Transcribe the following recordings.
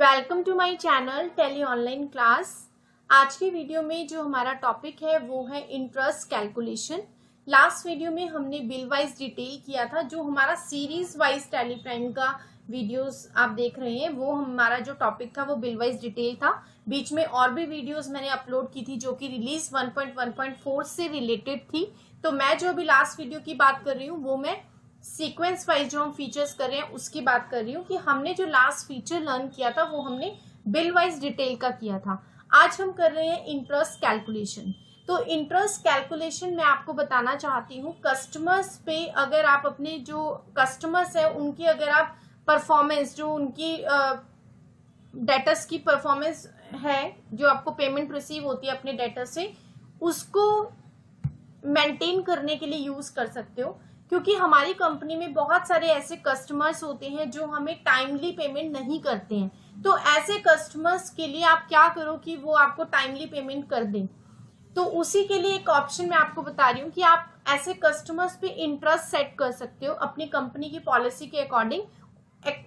Welcome to my channel tele online class. आज की video में जो हमारा टॉपिक है वो है इंटरेस्ट कैलकुलेशन। लास्ट वीडियो में हमने बिल वाइज डिटेल किया था। जो हमारा सीरीज वाइज टेली प्राइम का वीडियोस आप देख रहे हैं वो हमारा जो टॉपिक था वो बिल वाइज डिटेल था। बीच में और भी वीडियोस मैंने अपलोड की थी जो कि रिलीज 1.1.4 से रिलेटेड थी। तो मैं जो अभी लास्ट वीडियो की बात कर रही हूँ वो मैं सीक्वेंस वाइज जो हम फीचर्स कर रहे हैं उसकी बात कर रही हूँ कि हमने जो लास्ट फीचर लर्न किया था वो हमने बिल वाइज डिटेल का किया था। आज हम कर रहे हैं इंटरेस्ट कैलकुलेशन। तो इंटरेस्ट कैलकुलेशन मैं आपको बताना चाहती हूँ कस्टमर्स पे, अगर आप अपने जो कस्टमर्स है उनकी अगर आप परफॉर्मेंस जो उनकी डेटर्स की परफॉर्मेंस है जो आपको पेमेंट रिसीव होती है अपने डेटर से उसको मेंटेन करने के लिए यूज कर सकते हो। क्योंकि हमारी कंपनी में बहुत सारे ऐसे कस्टमर्स होते हैं जो हमें टाइमली पेमेंट नहीं करते हैं। तो ऐसे कस्टमर्स के लिए आप क्या करो कि वो आपको टाइमली पेमेंट कर दें। तो उसी के लिए एक ऑप्शन मैं आपको बता रही हूँ कि आप ऐसे कस्टमर्स पे इंटरेस्ट सेट कर सकते हो अपनी कंपनी की पॉलिसी के अकॉर्डिंग।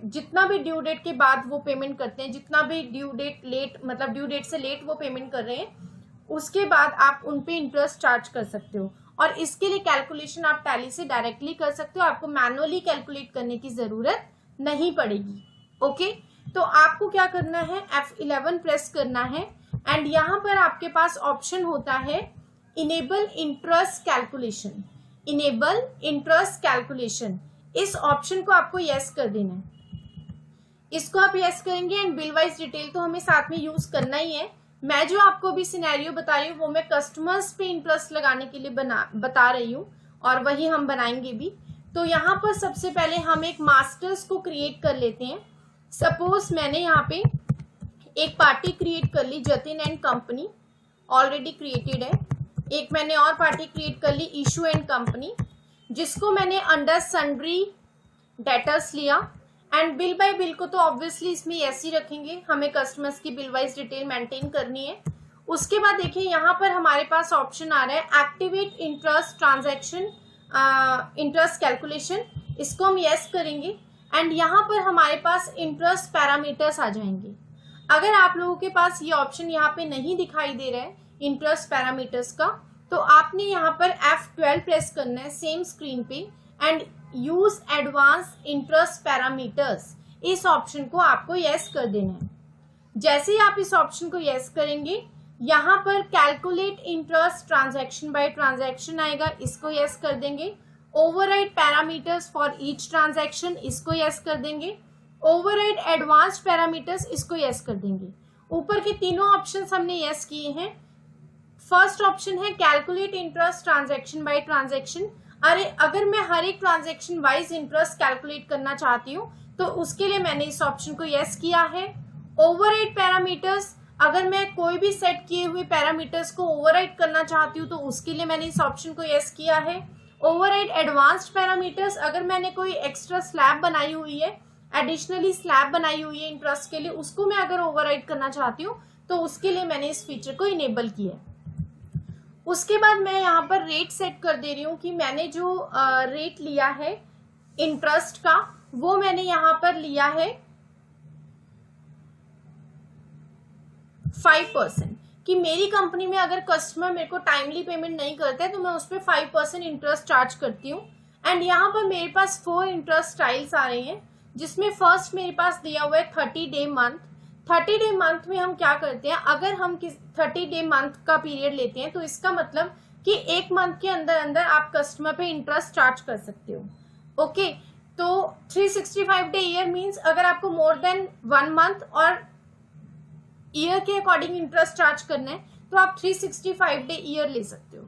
जितना भी ड्यू डेट के बाद वो पेमेंट करते हैं, जितना भी ड्यू डेट लेट मतलब ड्यू डेट से लेट वो पेमेंट कर रहे हैं, उसके बाद आप उन पे इंटरेस्ट चार्ज कर सकते हो। और इसके लिए कैलकुलेशन आप टैली से डायरेक्टली कर सकते हो, आपको मैनुअली कैलकुलेट करने की जरूरत नहीं पड़ेगी। ओके, तो आपको क्या करना है, F11 प्रेस करना है एंड यहाँ पर आपके पास ऑप्शन होता है enable interest calculation. Enable interest calculation, इस ऑप्शन को आपको यस कर देना है। इसको आप यस करेंगे एंड बिल वाइज डिटेल तो हमें साथ में यूज करना ही है। मैं जो आपको भी सिनेरियो बता रही हूँ वो मैं कस्टमर्स पे इंटरेस्ट लगाने के लिए बता रही हूँ और वही हम बनाएंगे भी। तो यहाँ पर सबसे पहले हम एक मास्टर्स को क्रिएट कर लेते हैं। सपोज मैंने यहाँ पे एक पार्टी क्रिएट कर ली, Jatin and company already created है। एक मैंने और पार्टी क्रिएट कर ली, इशू एंड कंपनी, जिसको मैंने अंडर सन्ड्री डेटर्स लिया एंड बिल बाय बिल को तो ऑब्वियसली इसमें ऐसे ही रखेंगे, हमें कस्टमर्स की बिल वाइज डिटेल मेंटेन करनी है। उसके बाद देखिए यहाँ पर हमारे पास ऑप्शन आ रहा है activate interest transaction interest calculation, इसको हम यस करेंगे एंड यहाँ पर हमारे पास इंटरेस्ट पैरामीटर्स आ जाएंगे। अगर आप लोगों के पास ये ऑप्शन यहाँ पे नहीं दिखाई दे रहा है इंटरेस्ट पैरामीटर्स का, तो आपने यहाँ पर F12 प्रेस करना है सेम स्क्रीन पे and use advance interest parameters, इस ऑप्शन को आपको यस कर देना है। जैसे ही आप इस ऑप्शन को यस करेंगे यहाँ पर calculate interest transaction bye transaction आएगा, इसको यस कर देंगे। Override parameters for each transaction, इसको यस कर देंगे। ओवरराइड एडवांस्ड पैरामीटर्स, इसको यस कर देंगे। ऊपर के तीनों ऑप्शन हमने यस किए हैं। फर्स्ट ऑप्शन है calculate interest transaction bye transaction. अरे अगर मैं हर एक ट्रांजैक्शन वाइज इंटरेस्ट कैलकुलेट करना चाहती हूँ तो उसके लिए मैंने इस ऑप्शन को यस किया है। ओवरराइड पैरामीटर्स, अगर मैं कोई भी सेट किए हुए पैरामीटर्स को ओवरराइड करना चाहती हूँ तो उसके लिए मैंने इस ऑप्शन को यस किया है। ओवरराइड एडवांस्ड पैरामीटर्स, अगर मैंने कोई एक्स्ट्रा स्लैब बनाई हुई है, एडिशनली स्लैब बनाई हुई है इंटरेस्ट के लिए, उसको मैं अगर ओवरराइड करना चाहती हूँ तो उसके लिए मैंने इस फीचर को इनेबल किया है। उसके बाद मैं यहाँ पर रेट सेट कर दे रही हूँ कि मैंने जो रेट लिया है इंटरेस्ट का वो मैंने यहाँ पर लिया है 5%। कि मेरी कंपनी में अगर कस्टमर मेरे को टाइमली पेमेंट नहीं करते तो मैं उस पर 5% इंटरेस्ट चार्ज करती हूँ। एंड यहाँ पर मेरे पास 4 इंटरेस्ट स्टाइल्स आ रहे हैं, जिसमें फर्स्ट मेरे पास दिया हुआ है 30 डे मंथ। 30 डे मंथ में हम क्या करते हैं, अगर हम 30 डे मंथ का पीरियड लेते हैं तो इसका मतलब कि एक मंथ के अंदर अंदर आप कस्टमर पे इंटरेस्ट चार्ज कर सकते हो। ओके, तो 365 डे ईयर मींस अगर आपको मोर देन 1 मंथ और ईयर के अकॉर्डिंग इंटरेस्ट चार्ज करना है तो आप 365 डे ईयर ले सकते हो।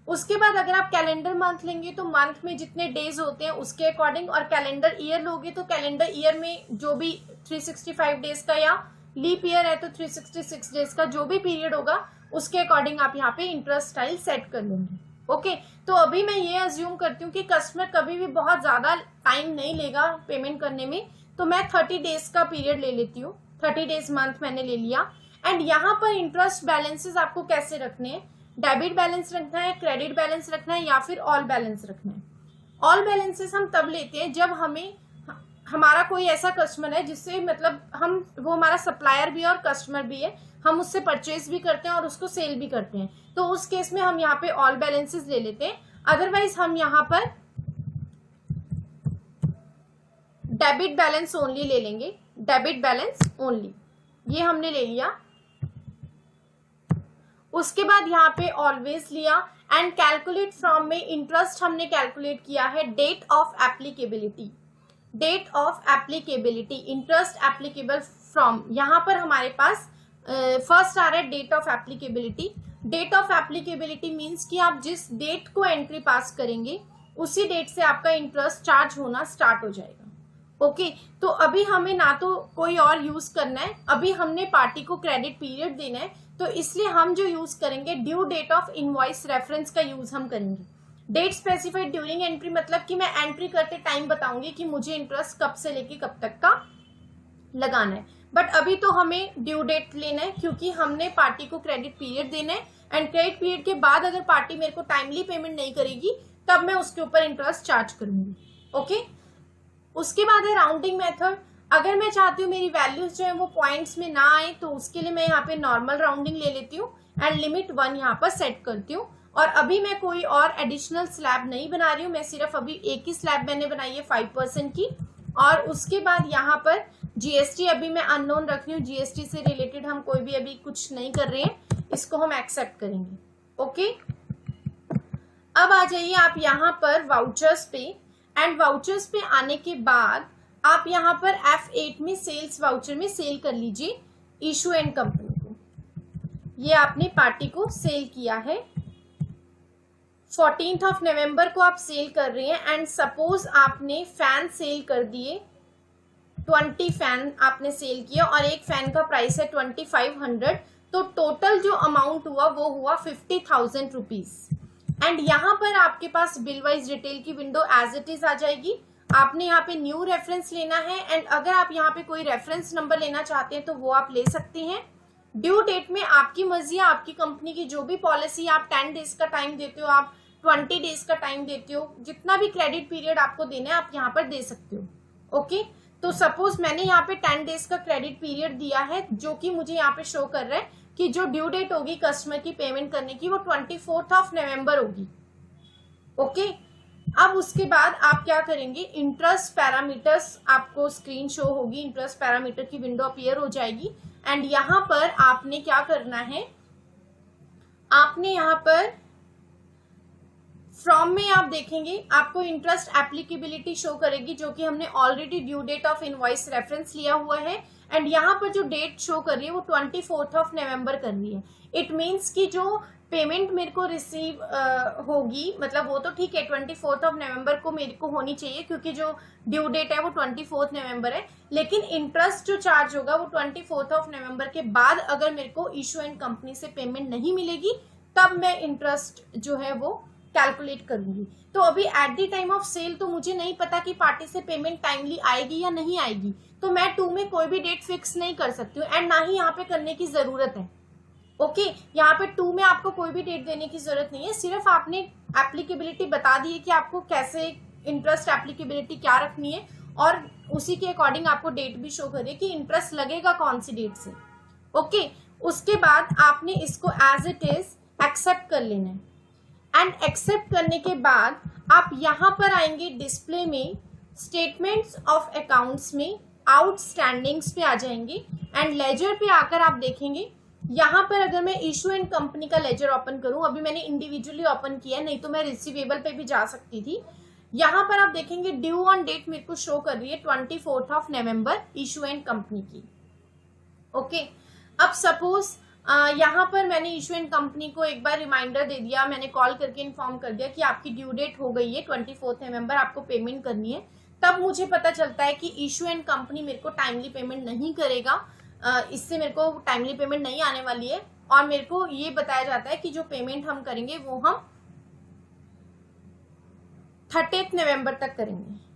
उसके बाद अगर आप कैलेंडर मंथ लेंगे तो मंथ में जितने डेज होते हैं उसके अकॉर्डिंग, और कैलेंडर ईयर लोगे तो कैलेंडर ईयर में जो भी 365 डेज का या लीप ईयर है तो 366 डेज का जो भी पीरियड होगा उसके अकॉर्डिंग आप यहाँ पे इंटरेस्ट स्टाइल सेट कर लेंगे। ओके, तो अभी मैं ये अज्यूम करती हूँ कि कस्टमर कभी भी बहुत ज्यादा टाइम नहीं लेगा पेमेंट करने में, तो मैं 30 डेज का पीरियड ले लेती हूँ। 30 डेज मंथ मैंने ले लिया एंड यहाँ पर इंटरेस्ट बैलेंसेस आपको कैसे रखने हैं, डेबिट बैलेंस रखना है, क्रेडिट बैलेंस रखना है या फिर ऑल बैलेंस रखना है। ऑल बैलेंसेस हम तब लेते हैं जब हमें हमारा कोई ऐसा कस्टमर है जिससे मतलब वो हमारा सप्लायर भी है और कस्टमर भी है, हम उससे परचेज भी करते हैं और उसको सेल भी करते हैं, तो उस केस में हम यहाँ पे ऑल बैलेंसेस ले लेते हैं। अदरवाइज हम यहाँ पर डेबिट बैलेंस ओनली ले लेंगे, डेबिट बैलेंस ओनली, ये हमने ले लिया। उसके बाद यहाँ पे ऑलवेज लिया एंड कैलकुलेट फ्रॉम में इंटरेस्ट हमने कैलकुलेट किया है date of applicability, date of applicability, interest applicable from, यहाँ पर हमारे पास फर्स्ट आ रहा है date of applicability. Date of applicability means कि आप जिस डेट को एंट्री पास करेंगे उसी डेट से आपका इंटरेस्ट चार्ज होना स्टार्ट हो जाएगा। ओके तो अभी हमें ना तो कोई और यूज करना है, अभी हमने पार्टी को क्रेडिट पीरियड देना है, तो इसलिए हम जो यूज करेंगे due date of invoice reference का यूज हम करेंगे। डेट स्पेसिफाइड ड्यूरिंग एंट्री मतलब कि मैं एंट्री करते टाइम बताऊंगी कि मुझे इंटरेस्ट कब से लेके कब तक का लगाना है, बट अभी तो हमें ड्यू डेट लेना है क्योंकि हमने पार्टी को क्रेडिट पीरियड देना है एंड क्रेडिट पीरियड के बाद अगर पार्टी मेरे को टाइमली पेमेंट नहीं करेगी तब मैं उसके ऊपर इंटरेस्ट चार्ज करूंगी। ओके उसके बाद है राउंडिंग मेथड। अगर मैं चाहती हूँ मेरी वैल्यूज जो है वो पॉइंट्स में ना आए तो उसके लिए मैं यहाँ पे नॉर्मल राउंडिंग ले लेती हूँ एंड लिमिट 1 यहाँ पर सेट करती हूँ। और अभी मैं कोई और एडिशनल स्लैब नहीं बना रही हूँ, मैं सिर्फ अभी एक ही स्लैब मैंने बनाई है 5% की। और उसके बाद यहाँ पर जीएसटी अभी मैं अननोन रख रही हूँ, जीएसटी से रिलेटेड हम कोई भी अभी कुछ नहीं कर रहे हैं, इसको हम एक्सेप्ट करेंगे। ओके अब आ जाइए आप यहाँ पर वाउचर्स पे एंड वाउचर्स पे आने के बाद आप यहाँ पर F8 में सेल्स वाउचर में सेल कर लीजिए इशू एंड कंपनी को, ये आपने पार्टी को सेल किया है 14 नवंबर को आप सेल कर रही हैं एंड सपोज आपने फैन सेल कर दिए 20 फैन आपने सेल किया और एक फैन का प्राइस है 2500, तो टोटल जो अमाउंट हुआ वो हुआ 50,000 रुपीज। एंड यहाँ पर आपके पास बिल वाइज डिटेल की विंडो एज इट इज आ जाएगी। आपने यहाँ पे न्यू रेफरेंस लेना है एंड अगर आप यहाँ पे कोई रेफरेंस नंबर लेना चाहते हैं तो वो आप ले सकते हैं। ड्यू डेट में आपकी मर्जी है, आपकी कंपनी की जो भी पॉलिसी, आप 10 डेज का टाइम देते हो, आप 20 डेज का टाइम देते हो, जितना भी क्रेडिट पीरियड आपको देना है आप यहाँ पर दे सकते हो। ओके तो सपोज मैंने यहाँ पे 10 डेज का क्रेडिट पीरियड दिया है जो कि मुझे यहाँ पे शो कर रहा है कि जो ड्यू डेट होगी कस्टमर की पेमेंट करने की वो 24 नवंबर होगी। ओके अब उसके बाद आप क्या करेंगे, इंटरेस्ट पैरामीटर्स आपको स्क्रीन शो होगी, इंटरेस्ट पैरामीटर की विंडो अपीयर हो जाएगी एंड यहाँ पर आपने क्या करना है, आपने यहाँ पर फ्रॉम में आप देखेंगे आपको इंटरेस्ट एप्लीकेबिलिटी शो करेगी जो कि हमने already due date of invoice reference लिया हुआ है एंड यहाँ पर जो डेट शो कर रही है वो 24 नवंबर कर रही है। इट मीन्स कि जो पेमेंट मेरे को रिसीव होगी, मतलब वो तो ठीक है 24 नवंबर को मेरे को होनी चाहिए क्योंकि जो ड्यू डेट है वो 24 नवंबर है, लेकिन इंटरेस्ट जो चार्ज होगा वो 24 नवंबर के बाद अगर मेरे को इशू एंड कंपनी से पेमेंट नहीं मिलेगी तब मैं इंटरेस्ट जो है वो कैलकुलेट करूंगी। तो अभी at the time of sale तो मुझे नहीं पता कि पार्टी से पेमेंट टाइमली आएगी या नहीं आएगी, तो मैं 2 में कोई भी डेट फिक्स नहीं कर सकती हूँ एंड ना ही यहाँ पे करने की जरूरत है। ओके यहाँ पे 2 में आपको कोई भी डेट देने की जरूरत नहीं है, सिर्फ आपने एप्लीकेबिलिटी बता दी है कि आपको कैसे इंटरेस्ट एप्लीकेबिलिटी क्या रखनी है और उसी के अकॉर्डिंग आपको डेट भी शो करिए कि इंटरेस्ट लगेगा कौन सी डेट से। ओके उसके बाद आपने इसको एज इट इज एक्सेप्ट कर लेना है एंड एक्सेप्ट करने के बाद आप यहाँ पर आएंगे डिस्प्ले में, स्टेटमेंट्स ऑफ अकाउंट्स में आउटस्टैंडिंग्स पे आ जाएंगे एंड लेजर पे आकर आप देखेंगे यहाँ पर अगर मैं इशू एंड कंपनी का लेजर ओपन करूं, अभी मैंने इंडिविजुअली ओपन किया है, नहीं तो मैं रिसीवेबल पे भी जा सकती थी। यहाँ पर आप देखेंगे ड्यू ऑन डेट मेरे को शो कर रही है 24 नवंबर इशू एंड कंपनी की। ओके अब सपोज यहाँ पर मैंने इशू एंड कंपनी को एक बार रिमाइंडर दे दिया, मैंने कॉल करके इन्फॉर्म कर दिया कि आपकी ड्यू डेट हो गई है 24 नवंबर, आपको पेमेंट करनी है, तब मुझे पता चलता है कि इशू एंड कंपनी मेरे को टाइमली पेमेंट नहीं करेगा, इससे मेरे को टाइमली पेमेंट नहीं आने वाली है और मेरे को ये बताया जाता है कि जो पेमेंट हम करेंगे वो हम 30 नवंबर तक करेंगे।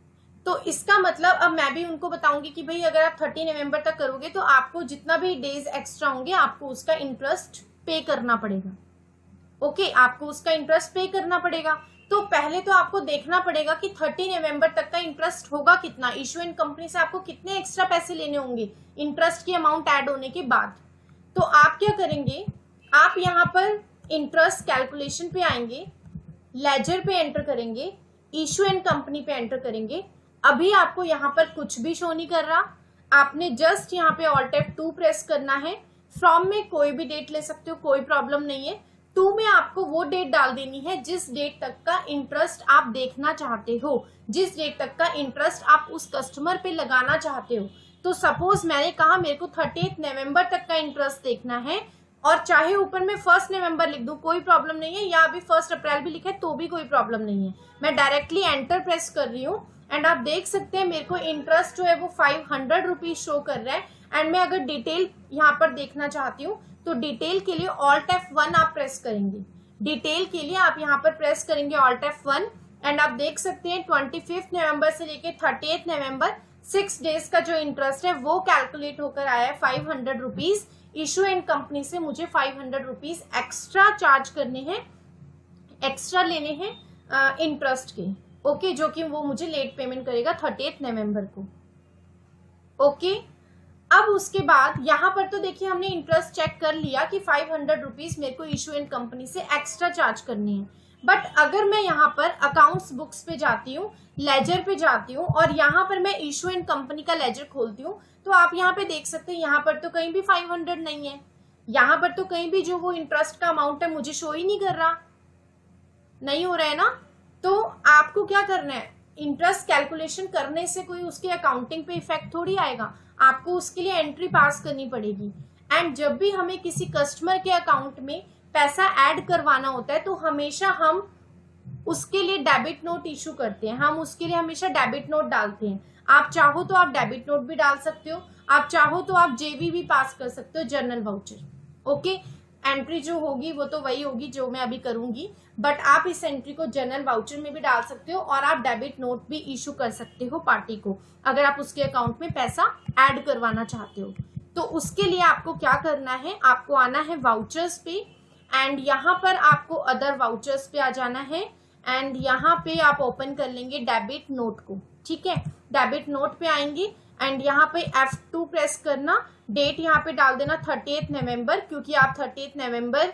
तो इसका मतलब अब मैं भी उनको बताऊंगी कि भाई अगर आप 30 नवंबर तक करोगे तो आपको जितना भी डेज एक्स्ट्रा होंगे आपको उसका इंटरेस्ट पे करना पड़ेगा। ओके आपको उसका इंटरेस्ट पे करना पड़ेगा। तो पहले तो आपको देखना पड़ेगा कि 30 नवंबर तक का इंटरेस्ट होगा कितना, इशुएंट कंपनी से आपको कितने एक्स्ट्रा पैसे लेने होंगे इंटरेस्ट की अमाउंट ऐड होने के बाद। तो आप क्या करेंगे, आप यहाँ पर इंटरेस्ट कैलकुलेशन पे आएंगे, लेजर पे एंटर करेंगे, इशुएंट कंपनी पे एंटर करेंगे। अभी आपको यहाँ पर कुछ भी शो नहीं कर रहा, आपने जस्ट यहाँ पे ऑल्ट F2 प्रेस करना है। फ्रॉम में कोई भी डेट ले सकते हो, कोई प्रॉब्लम नहीं है। 2 में आपको वो डेट डाल देनी है जिस डेट तक का इंटरेस्ट आप देखना चाहते हो, जिस डेट तक का इंटरेस्ट आप उस कस्टमर पे लगाना चाहते हो। तो सपोज मैंने कहा मेरे को 30 नवंबर तक का इंटरेस्ट देखना है, और चाहे ऊपर में 1 नवंबर लिख दूं कोई प्रॉब्लम नहीं है, या अभी 1 अप्रैल भी लिखे तो भी कोई प्रॉब्लम नहीं है। मैं डायरेक्टली एंटर प्रेस कर रही हूँ एंड आप देख सकते हैं मेरे को इंटरेस्ट जो है वो 500 रुपीज शो कर रहा है। एंड मैं अगर डिटेल यहाँ पर देखना चाहती हूँ तो डिटेल के लिए ऑल्ट F1 आप प्रेस करेंगे। डिटेल के लिए आप यहाँ पर प्रेस करेंगे ऑल्ट F1 एंड आप देख सकते हैं 25 नवंबर से लेके 30 नवंबर 6 डेज का जो इंटरेस्ट है वो कैलकुलेट होकर आया है 500 रुपीज। इशुएंट कंपनी से मुझे 500 रुपीज एक्स्ट्रा चार्ज करने हैं, एक्स्ट्रा लेने हैं इंटरेस्ट के। ओके, जो कि वो मुझे लेट पेमेंट करेगा 30 नवंबर को। ओके, अब उसके बाद यहाँ पर तो देखिए हमने इंटरेस्ट चेक कर लिया कि 500 रुपीज मेरे को इशुएंट कंपनी से एक्स्ट्रा चार्ज करनी है। बट अगर मैं यहाँ पर अकाउंट्स बुक्स पे जाती हूँ, लेजर पे जाती हूँ और यहाँ पर मैं इशुएंट कंपनी का लेजर खोलती हूँ, तो आप यहाँ पे देख सकते हैं यहाँ पर तो कहीं भी 500 नहीं है, यहाँ पर तो कहीं भी जो वो इंटरेस्ट का अमाउंट है मुझे शो ही नहीं कर रहा, नहीं हो रहा है ना। तो आपको क्या करना है, इंटरेस्ट कैलकुलेशन करने से कोई उसके अकाउंटिंग पे इफेक्ट थोड़ी आएगा, आपको उसके लिए एंट्री पास करनी पड़ेगी। एंड जब भी हमें किसी कस्टमर के अकाउंट में पैसा ऐड करवाना होता है तो हमेशा हम उसके लिए डेबिट नोट इशू करते हैं, हम उसके लिए हमेशा डेबिट नोट डालते हैं। आप चाहो तो आप डेबिट नोट भी डाल सकते हो, आप चाहो तो आप जेबी भी पास कर सकते हो, जर्नल वाउचर। ओके, एंट्री जो होगी वो तो वही होगी जो मैं अभी करूंगी, बट आप इस एंट्री को जर्नल वाउचर में भी डाल सकते हो और आप डेबिट नोट भी इशू कर सकते हो पार्टी को, अगर आप उसके अकाउंट में पैसा ऐड करवाना चाहते हो। तो उसके लिए आपको क्या करना है, आपको आना है वाउचर्स पे एंड यहाँ पर आपको अदर वाउचर्स पे आ जाना है एंड यहाँ पे आप ओपन कर लेंगे डेबिट नोट को। ठीक है, डेबिट नोट पे आएंगे एंड यहाँ पे F2 प्रेस करना, डेट यहाँ पे डाल देना 30 नवंबर, क्योंकि आप 30 नवंबर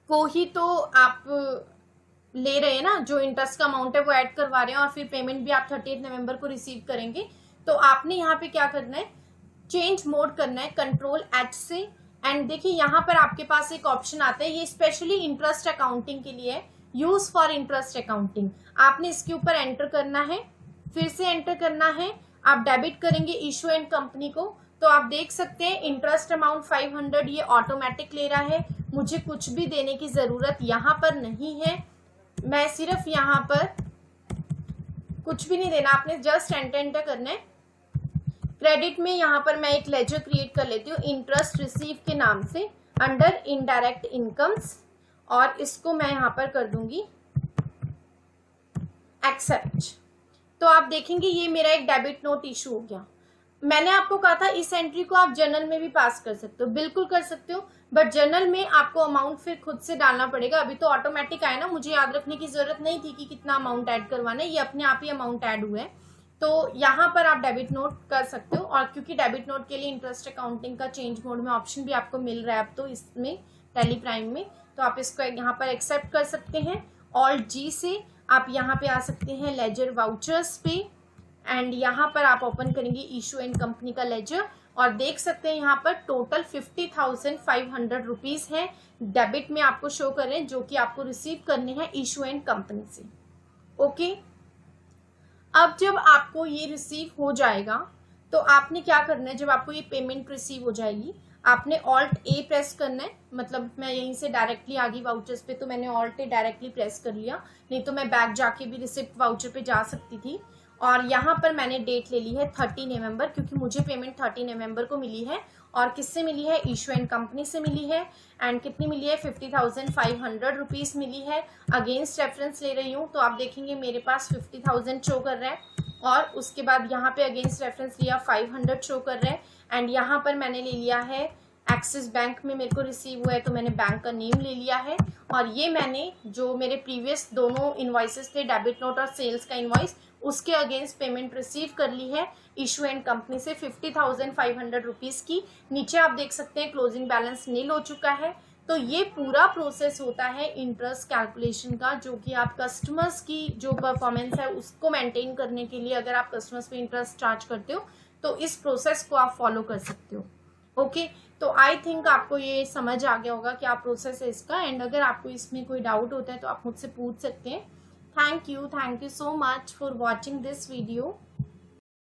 को ही तो आप ले रहे हैं ना, जो इंटरेस्ट का अमाउंट है वो ऐड करवा रहे हैं और फिर पेमेंट भी आप 30 नवंबर को रिसीव करेंगे। तो आपने यहाँ पे क्या करना है, चेंज मोड करना है Ctrl+H से एंड देखिए यहाँ पर आपके पास एक ऑप्शन आता है, ये स्पेशली इंटरेस्ट अकाउंटिंग के लिए है, यूज फॉर इंटरेस्ट अकाउंटिंग। आपने इसके ऊपर एंटर करना है, फिर से एंटर करना है, आप डेबिट करेंगे इशुएंट कंपनी को। तो आप देख सकते हैं इंटरेस्ट अमाउंट 500 ये ऑटोमेटिक ले रहा है, मुझे कुछ भी देने की जरूरत यहाँ पर नहीं है, मैं सिर्फ यहाँ पर कुछ भी नहीं देना, आपने जस्ट एंटर करना है। क्रेडिट में यहाँ पर मैं एक लेजर क्रिएट कर लेती हूँ इंटरेस्ट रिसीव के नाम से अंडर इनडायरेक्ट इनकम्स, और इसको मैं यहाँ पर कर दूंगी एक्सेप्ट। तो आप देखेंगे ये मेरा एक डेबिट नोट इशू हो गया। मैंने आपको कहा था इस एंट्री को आप जर्नल में भी पास कर सकते हो, बिल्कुल कर सकते हो, बट जर्नल में आपको अमाउंट फिर खुद से डालना पड़ेगा। अभी तो ऑटोमेटिक आया ना, मुझे याद रखने की जरूरत नहीं थी कि कितना अमाउंट ऐड करवाना है, ये अपने आप ही अमाउंट ऐड हुआ है। तो यहाँ पर आप डेबिट नोट कर सकते हो, और क्योंकि डेबिट नोट के लिए इंटरेस्ट अकाउंटिंग का चेंज मोड में ऑप्शन भी आपको मिल रहा है अब तो इसमें टैली प्राइम में, तो आप इसको यहाँ पर एक्सेप्ट कर सकते हैं। ऑल्ट G से आप यहाँ पे आ सकते हैं लेजर वाउचर्स पे एंड यहाँ पर आप ओपन करेंगे इशुएंट कंपनी का लेजर और देख सकते हैं यहाँ पर टोटल 50,500 रुपीज है डेबिट में आपको शो कर रहे हैं, जो कि आपको रिसीव करने हैं इशुएंट कंपनी से। ओके, अब जब आपको ये रिसीव हो जाएगा तो आपने क्या करना है, जब आपको ये पेमेंट रिसीव हो जाएगी आपने ऑल्ट A प्रेस करना है। मतलब मैं यहीं से डायरेक्टली आ गई वाउचर्स पे, तो मैंने ऑल्ट A डायरेक्टली प्रेस कर लिया, नहीं तो मैं बैक जाके भी रिसिप्ट वाउचर पे जा सकती थी। और यहाँ पर मैंने डेट ले ली है 30 नवंबर, क्योंकि मुझे पेमेंट 30 नवंबर को मिली है और किससे मिली है, इशुएंट कंपनी से मिली है। एंड कितनी मिली है, 50,500 रुपीज मिली है। अगेंस्ट रेफरेंस ले रही हूँ तो आप देखेंगे मेरे पास 50,000 शो कर रहा है, और उसके बाद यहाँ पे अगेंस्ट रेफरेंस लिया 500 शो कर रहा है। एंड यहाँ पर मैंने ले लिया है एक्सिस बैंक में मेरे को रिसीव हुआ है तो मैंने बैंक का नेम ले लिया है। और ये मैंने जो मेरे प्रीवियस दोनों इन्वॉइसेस थे, डेबिट नोट और सेल्स का इन्वॉइस, उसके अगेंस्ट पेमेंट रिसीव कर ली है इशू एंड कंपनी से 50,500 रुपीज़ की। नीचे आप देख सकते हैं क्लोजिंग बैलेंस नील हो चुका है। तो ये पूरा प्रोसेस होता है इंटरेस्ट कैलकुलेशन का, जो कि आप कस्टमर्स की जो परफॉर्मेंस है उसको मेंटेन करने के लिए अगर आप कस्टमर्स पे इंटरेस्ट चार्ज करते हो तो इस प्रोसेस को आप फॉलो कर सकते हो। ओके, तो आई थिंक आपको ये समझ आ गया होगा क्या प्रोसेस है इसका। एंड अगर आपको इसमें कोई डाउट होता है तो आप मुझसे पूछ सकते हैं। Thank you so much for watching this video.